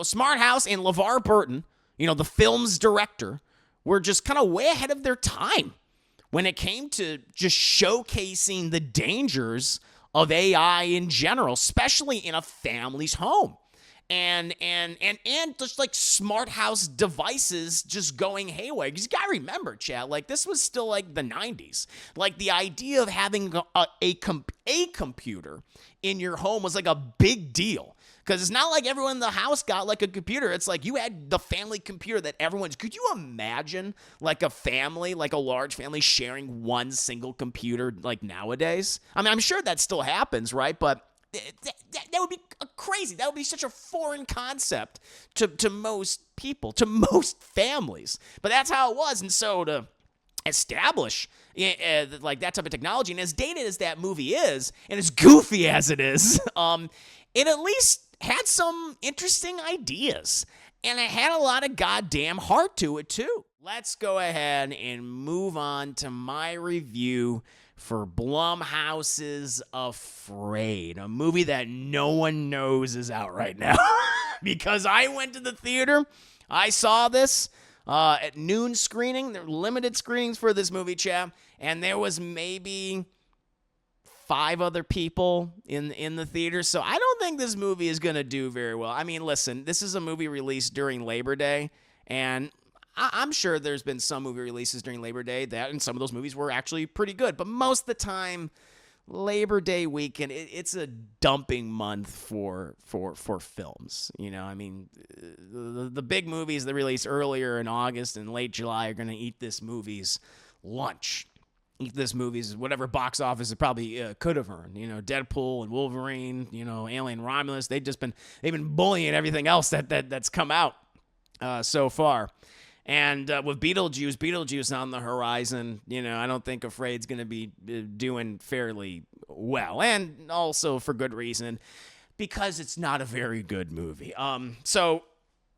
Smart House and LeVar Burton, the film's director, were just kind of way ahead of their time when it came to just showcasing the dangers of AI in general, especially in a family's home. And just like smart house devices just going haywire. Because you got to remember, chat, like this was still like the 90s. Like the idea of having a computer in your home was like a big deal. Because it's not like everyone in the house got like a computer. It's like you had the family computer that everyone's. Could you imagine like a family, like a large family sharing one single computer like nowadays? I mean, I'm sure that still happens, right? But that would be crazy. That would be such a foreign concept to most people, to most families. But that's how it was. And so to establish like that type of technology, and as dated as that movie is, and as goofy as it is, it at least had some interesting ideas. And it had a lot of goddamn heart to it, too. Let's go ahead and move on to my review for Blumhouse's Afraid, a movie that no one knows is out right now. Because I went to the theater, I saw this at noon screening. There were limited screenings for this movie, chat, and there was maybe 5 other people in the theater. So I don't think this movie is going to do very well. I mean, listen, this is a movie released during Labor Day, and I'm sure there's been some movie releases during Labor Day and some of those movies were actually pretty good. But most of the time, Labor Day weekend, it's a dumping month for films. I mean, the big movies that release earlier in August and late July are going to eat this movie's lunch. Eat this movie's whatever box office it probably could have earned. Deadpool and Wolverine, Alien Romulus. They've been bullying everything else that's come out so far. And with Beetlejuice on the horizon, I don't think Afraid's going to be doing fairly well. And also for good reason, because it's not a very good movie. So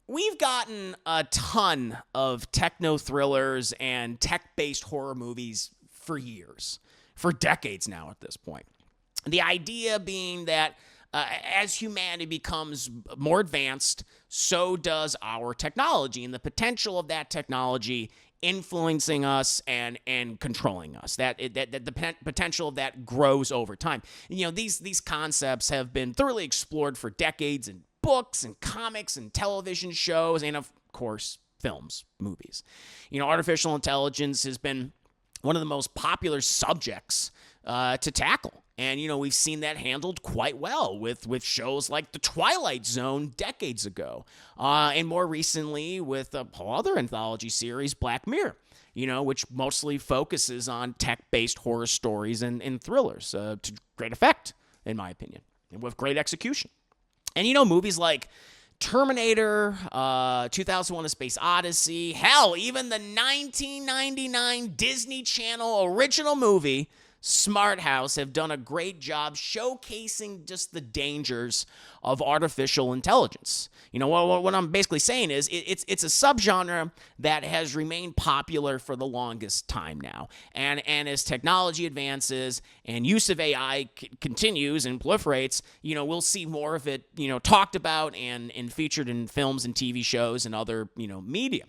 we've gotten a ton of techno thrillers and tech-based horror movies for years, for decades now at this point. The idea being that as humanity becomes more advanced, so does our technology, and the potential of that technology influencing us and controlling us. That the potential of that grows over time. These concepts have been thoroughly explored for decades in books and comics and television shows, and of course, films, movies. Artificial intelligence has been one of the most popular subjects to tackle. And, we've seen that handled quite well with shows like The Twilight Zone decades ago. And more recently with a whole other anthology series, Black Mirror, which mostly focuses on tech-based horror stories and thrillers to great effect, in my opinion, and with great execution. And, movies like Terminator, 2001: A Space Odyssey, hell, even the 1999 Disney Channel original movie, Smart House, have done a great job showcasing just the dangers of artificial intelligence. What I'm basically saying is it's a subgenre that has remained popular for the longest time now. And as technology advances and use of AI continues and proliferates, we'll see more of it, talked about and featured in films and TV shows and other, media.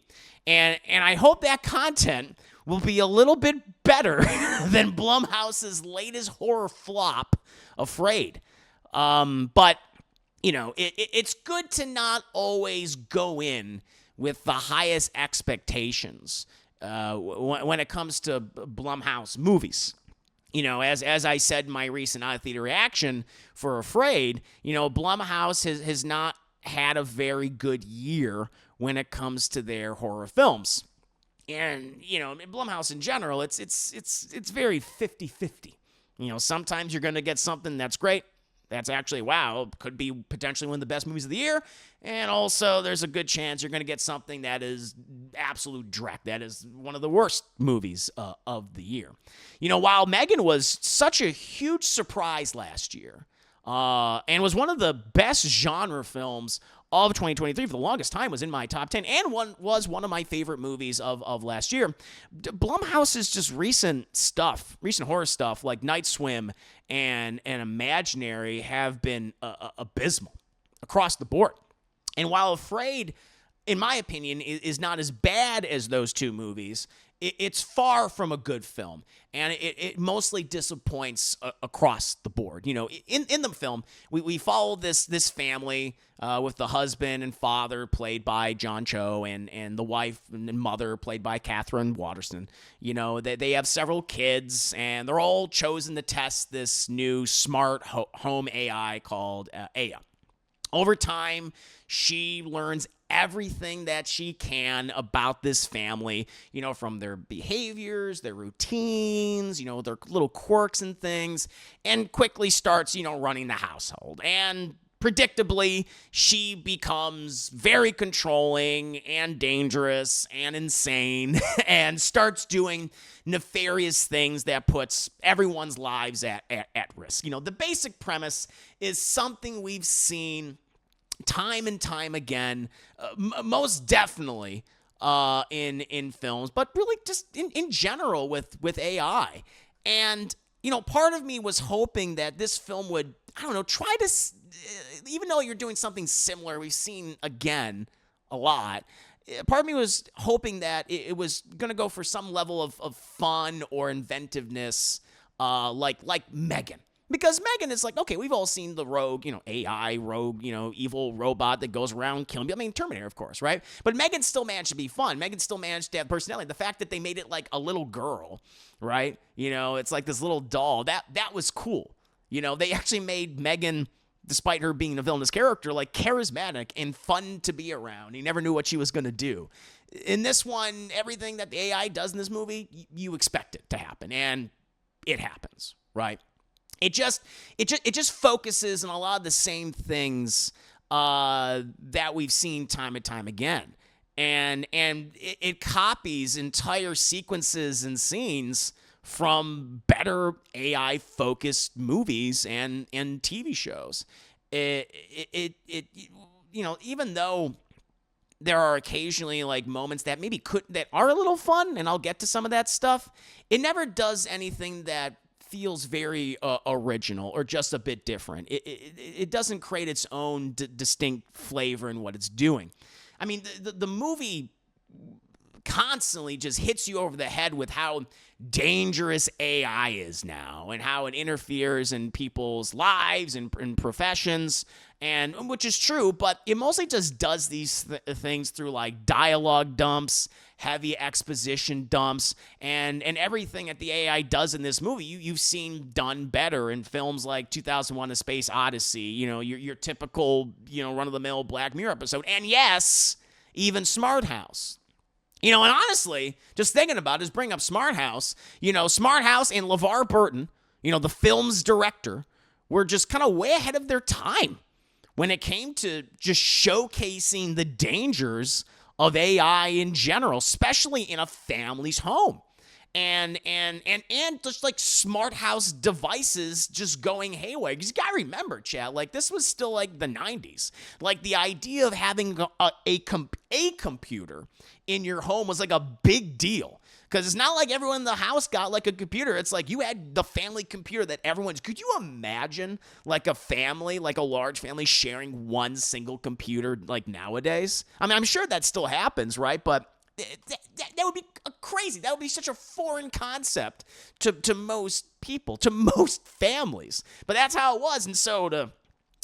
And I hope that content will be a little bit better than Blumhouse's latest horror flop, Afraid. But, it's good to not always go in with the highest expectations when it comes to Blumhouse movies. As I said in my recent out-of-theater reaction for Afraid, Blumhouse has not had a very good year when it comes to their horror films. And, Blumhouse in general, it's very 50-50. Sometimes you're going to get something that's great. That's actually, wow, could be potentially one of the best movies of the year. And also there's a good chance you're going to get something that is absolute dreck. That is one of the worst movies of the year. While Megan was such a huge surprise last year and was one of the best genre films of 2023 for the longest time, was in my top 10 and was one of my favorite movies of last year. Blumhouse's just recent horror stuff like Night Swim and Imaginary have been abysmal across the board. And while Afraid, in my opinion, is not as bad as those two movies, it's far from a good film, and it mostly disappoints across the board. In the film, we follow this family with the husband and father played by John Cho, and the wife and mother played by Catherine Waterston. They have several kids, and they're all chosen to test this new smart home AI called Aya. Over time, she learns everything that she can about this family, from their behaviors, their routines, their little quirks and things, and quickly starts, running the household. And predictably, she becomes very controlling and dangerous and insane and starts doing nefarious things that puts everyone's lives at risk. The basic premise is something we've seen time and time again, most definitely in films, but really just in general with AI. And, part of me was hoping that this film would, try to, even though you're doing something similar, we've seen again a lot, part of me was hoping that it was going to go for some level of fun or inventiveness, like Megan. Because Megan is like, okay, we've all seen the rogue, AI, rogue, evil robot that goes around killing people. I mean, Terminator, of course, right? But Megan still managed to be fun. Megan still managed to have personality. The fact that they made it like a little girl, right? It's like this little doll. That was cool. They actually made Megan, despite her being a villainous character, like charismatic and fun to be around. You never knew what she was going to do. In this one, everything that the AI does in this movie, you expect it to happen. And it happens, right? It just focuses on a lot of the same things that we've seen time and time again, and it copies entire sequences and scenes from better AI focused movies and TV shows. Even though there are occasionally like moments that that are a little fun, and I'll get to some of that stuff, it never does anything that feels very original or just a bit different. It doesn't create its own distinct flavor in what it's doing. I mean, the movie constantly just hits you over the head with how dangerous AI is now and how it interferes in people's lives and professions, and which is true, but it mostly just does these things through like dialogue dumps, heavy exposition dumps, and everything that the AI does in this movie, you've seen done better in films like 2001: A Space Odyssey, your typical, run-of-the-mill Black Mirror episode, and yes, even Smart House. And honestly, just thinking about it is bring up Smart House. Smart House and LeVar Burton, the film's director, were just kind of way ahead of their time when it came to just showcasing the dangers of AI in general, especially in a family's home. And just like smart house devices just going haywire. Because you gotta remember, Chad, like this was still like the 90s. Like the idea of having a computer in your home was like a big deal. Because it's not like everyone in the house got like a computer. It's like you had the family computer that everyone's. Could you imagine like a family, like a large family sharing one single computer like nowadays? I mean, I'm sure that still happens, right? But that would be crazy. That would be such a foreign concept to most people, to most families. But that's how it was. And so to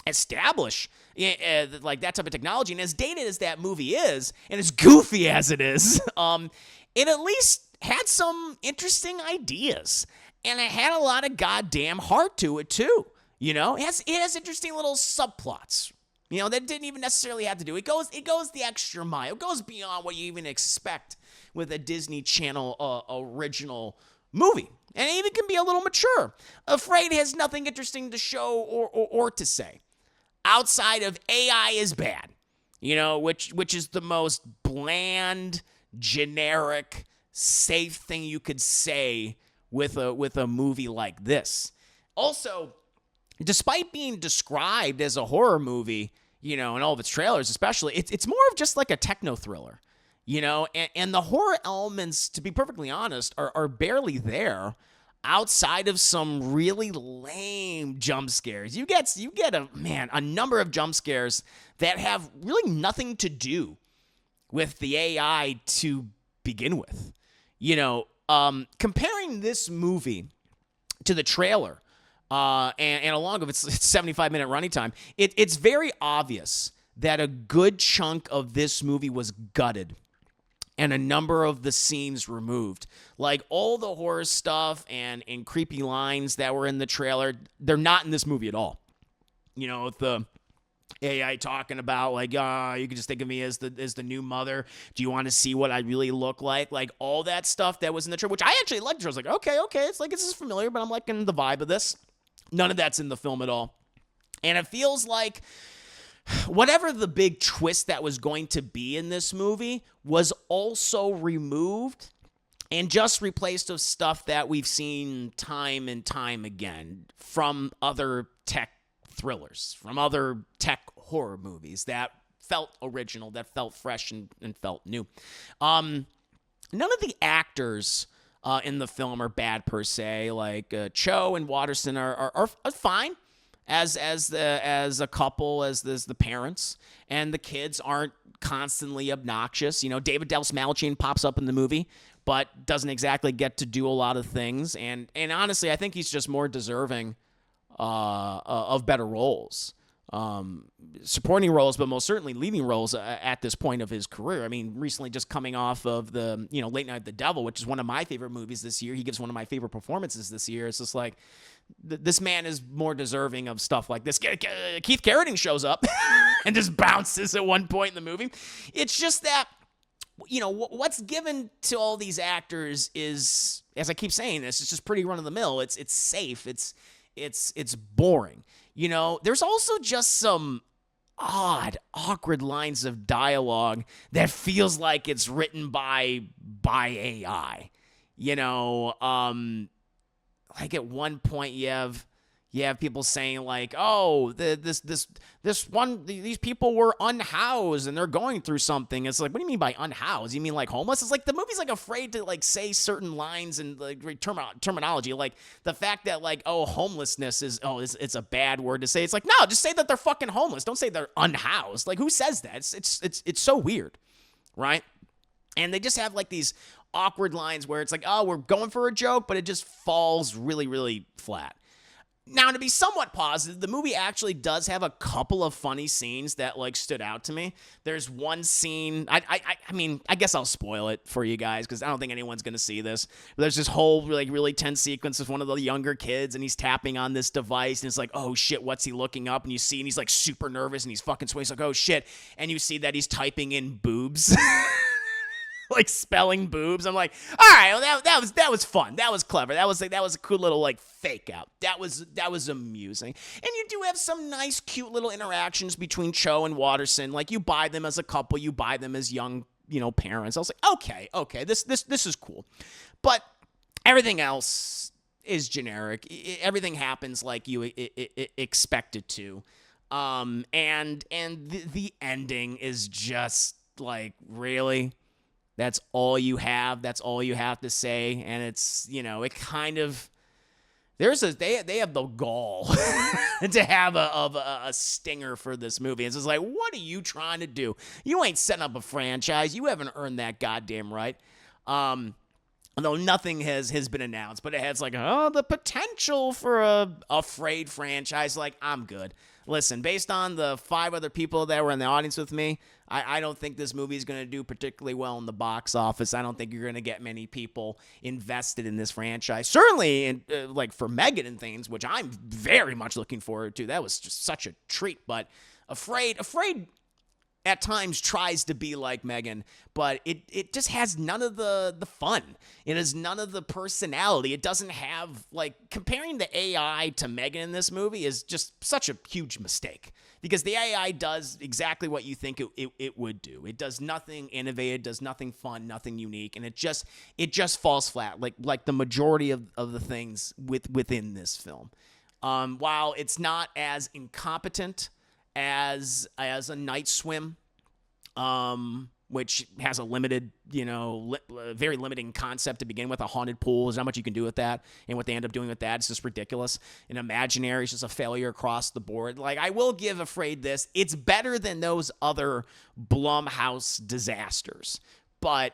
establish like that type of technology, and as dated as that movie is, and as goofy as it is, it at least had some interesting ideas. And it had a lot of goddamn heart to it, too. It has interesting little subplots. That didn't even necessarily have to do. It goes the extra mile. It goes beyond what you even expect with a Disney Channel original movie. And it even can be a little mature. Afraid has nothing interesting to show or to say. Outside of AI is bad. Which is the most bland, generic, safe thing you could say with a movie like this. Also, despite being described as a horror movie, in all of its trailers especially, it's more of just like a techno thriller, and the horror elements, to be perfectly honest, are barely there. outside of some really lame jump scares, you get a number of jump scares that have really nothing to do with the AI to begin with. Comparing this movie to the trailer, and along with its 75-minute running time, it's very obvious that a good chunk of this movie was gutted and a number of the scenes removed. Like all the horror stuff and creepy lines that were in the trailer, they're not in this movie at all. The AI talking about like, you can just think of me as the new mother. Do you want to see what I really look like? Like all that stuff that was in the trailer, which I actually liked. I was like, okay, it's like this is familiar, but I'm liking the vibe of this. None of that's in the film at all. And it feels like whatever the big twist that was going to be in this movie was also removed and just replaced with stuff that we've seen time and time again from other tech thrillers, from other tech horror movies that felt original, that felt fresh and felt new. None of the actors in the film are bad per se. Like Cho and Watterson are fine as a couple, as the parents, and the kids aren't constantly obnoxious. David Dastmalchian pops up in the movie, but doesn't exactly get to do a lot of things. And honestly, I think he's just more deserving of better roles. Supporting roles, but most certainly leading roles at this point of his career. I mean, recently just coming off of the, Late Night with the Devil, which is one of my favorite movies this year. He gives one of my favorite performances this year. It's just like, this man is more deserving of stuff like this. Keith Carradine shows up and just bounces at one point in the movie. It's just that, what's given to all these actors is, as I keep saying this, it's just pretty run of the mill. It's safe. It's boring. There's also just some awkward lines of dialogue that feels like it's written by AI. Like at one point you have people saying like, oh, these people were unhoused and they're going through something. It's like, what do you mean by unhoused? You mean like homeless? It's like the movie's like afraid to like say certain lines and like terminology, like the fact that like, oh, homelessness it's a bad word to say. It's like, no, just say that they're fucking homeless. Don't say they're unhoused. Like, who says that? It's so weird, right? And they just have like these awkward lines where it's like, oh, we're going for a joke, but it just falls really, really flat. Now, to be somewhat positive, the movie actually does have a couple of funny scenes that like stood out to me. There's one scene, I mean, I guess I'll spoil it for you guys because I don't think anyone's going to see this. But there's this whole like really tense sequence with one of the younger kids and he's tapping on this device and it's like, oh shit, what's he looking up? And you see, and he's like super nervous and he's fucking sweating. He's like, oh shit. And you see that he's typing in boobs. Like spelling boobs. I'm like, all right, well, that was fun. That was clever. That was a cool little like fake out. That was amusing. And you do have some nice, cute little interactions between Cho and Watterson. Like you buy them as a couple, you buy them as young, parents. I was like, okay, this is cool. But everything else is generic. Everything happens like you expect it to. And the ending is just like, really? That's all you have. That's all you have to say. And it's, it kind of, they have the gall to have a stinger for this movie. It's just like, what are you trying to do? You ain't setting up a franchise. You haven't earned that goddamn right. Although nothing has been announced, but it has like, the potential for a Afraid franchise. Like, I'm good. Listen, based on the 5 other people that were in the audience with me, I don't think this movie is going to do particularly well in the box office. I don't think you're going to get many people invested in this franchise. Certainly, in, like for Megan and things, which I'm very much looking forward to. That was just such a treat. But Afraid at times tries to be like Megan, but it just has none of the fun. It has none of the personality. It doesn't have, like, comparing the AI to Megan in this movie is just such a huge mistake because the AI does exactly what you think it would do. It does nothing innovative, does nothing fun, nothing unique, and it just falls flat like the majority of the things within this film. While it's not as incompetent as a Night Swim, which has a limited, very limiting concept to begin with. A haunted pool, there's not much you can do with that. And what they end up doing with that is just ridiculous. An Imaginary is just a failure across the board. Like, I will give Afraid this. It's better than those other Blumhouse disasters. But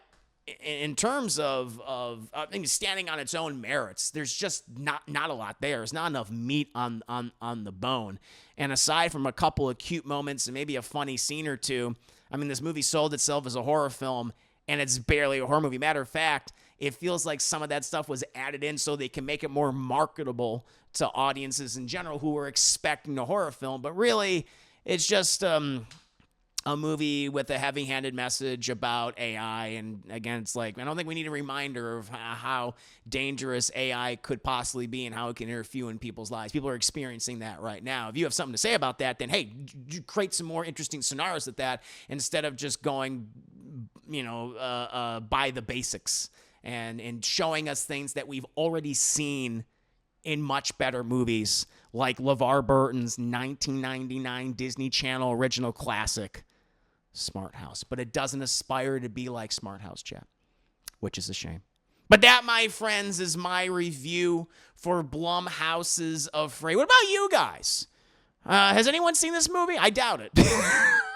in terms of I think standing on its own merits, there's just not a lot there. There's not enough meat on the bone. And aside from a couple of cute moments and maybe a funny scene or two, I mean, this movie sold itself as a horror film, and it's barely a horror movie. Matter of fact, it feels like some of that stuff was added in so they can make it more marketable to audiences in general who were expecting a horror film. But really, it's just a movie with a heavy-handed message about AI. And again, it's like, I don't think we need a reminder of how dangerous AI could possibly be and how it can interfere in people's lives. People are experiencing that right now. If you have something to say about that, then hey, create some more interesting scenarios at that instead of just going, by the basics and showing us things that we've already seen in much better movies like LeVar Burton's 1999 Disney Channel original classic, Smart House. But it doesn't aspire to be like Smart House, chat, which is a shame. But that, my friends, is my review for Blumhouse's Afraid. What about you guys? Has anyone seen this movie? I doubt it.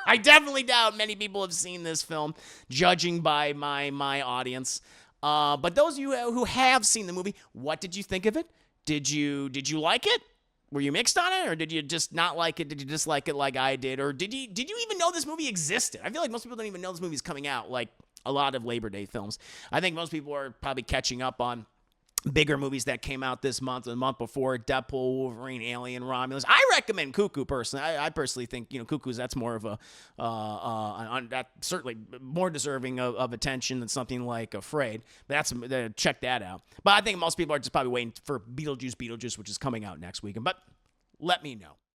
I definitely doubt many people have seen this film, judging by my audience. But those of you who have seen the movie, what did you think of it? Did you like it? Were you mixed on it, or did you just not like it? Did you dislike it like I did, or did you even know this movie existed? I feel like most people don't even know this movie's coming out, like a lot of Labor Day films. I think most people are probably catching up on bigger movies that came out this month and the month before: Deadpool, Wolverine, Alien, Romulus. I recommend Cuckoo personally. I personally think Cuckoo's that's more of that certainly more deserving of attention than something like Afraid. That's check that out. But I think most people are just probably waiting for Beetlejuice, which is coming out next weekend. But let me know.